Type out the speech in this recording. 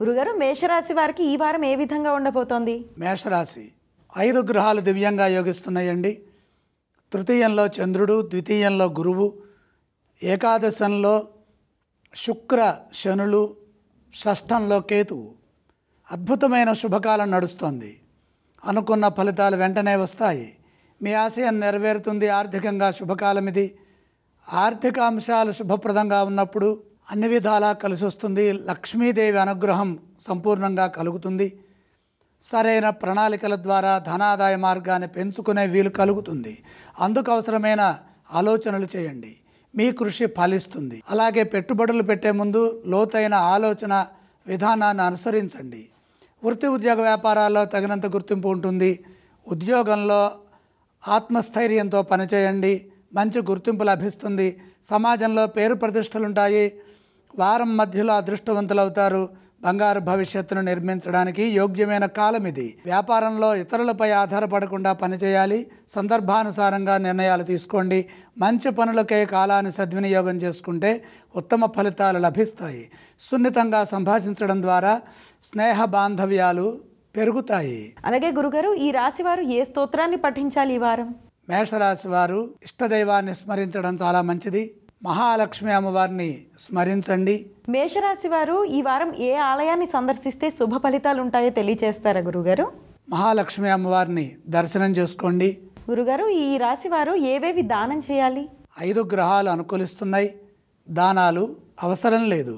గురుగారు, మేషరాశి వారికి ఈ వారం ఏ విధంగా ఉండబోతోంది? మేషరాశి 5 గ్రహాలు దివ్యంగా యోగిస్తున్నాయండి. తృతీయంలో చంద్రుడు, ద్వితీయంలో గురువు, ఏకాదశంలో శుక్ర శనులు, షష్ఠంలో కేతువు. అద్భుతమైన శుభకాలం నడుస్తోంది. అనుకున్న ఫలితాలు వెంటనే వస్తాయి. మీ ఆశయం నెరవేరుతుంది. ఆర్థికంగా శుభకాలం ఇది. ఆర్థిక అంశాలు శుభప్రదంగా ఉన్నప్పుడు అన్ని విధాలా కలిసి వస్తుంది. లక్ష్మీదేవి అనుగ్రహం సంపూర్ణంగా కలుగుతుంది. సరైన ప్రణాళికల ద్వారా ధనాదాయ మార్గాన్ని పెంచుకునే వీలు కలుగుతుంది. అందుకు అవసరమైన ఆలోచనలు చేయండి. మీ కృషి ఫలిస్తుంది. అలాగే పెట్టుబడులు పెట్టే ముందు లోతైన ఆలోచన విధానాన్ని అనుసరించండి. వృత్తి ఉద్యోగ వ్యాపారాల్లో తగినంత గుర్తింపు ఉంటుంది. ఉద్యోగంలో ఆత్మస్థైర్యంతో పనిచేయండి. మంచి గుర్తింపు లభిస్తుంది. సమాజంలో పేరు ప్రతిష్టలుంటాయి. వారం మధ్యలో అదృష్టవంతులవుతారు. బంగారు భవిష్యత్తును నిర్మించడానికి యోగ్యమైన కాలం ఇది. వ్యాపారంలో ఇతరులపై ఆధారపడకుండా పనిచేయాలి. సందర్భానుసారంగా నిర్ణయాలు తీసుకోండి. మంచి పనులకే కాలాన్ని సద్వినియోగం చేసుకుంటే ఉత్తమ ఫలితాలు లభిస్తాయి. సున్నితంగా సంభాషించడం ద్వారా స్నేహ బాంధవ్యాలు పెరుగుతాయి. అలాగే గురుగారు, ఈ రాశి వారు ఏ స్తోత్రాన్ని పఠించాలి ఈ వారం? మేషరాశి వారు ఇష్టదైవాన్ని స్మరించడం చాలా మంచిది. మహాలక్ష్మి అమ్మవారిని స్మరించండి. మేషరాశి వారు ఈ వారం ఏ ఆలయాన్ని సందర్శిస్తే శుభ ఫలితాలు ఉంటాయో తెలియచేస్తారా గురుగారు? మహాలక్ష్మి అమ్మవారిని దర్శనం చేసుకోండి. గురుగారు, ఈ రాశి వారు ఏవేవి దానం చేయాలి? 5 గ్రహాలు అనుకూలిస్తున్నాయి. దానాలు అవసరం లేదు.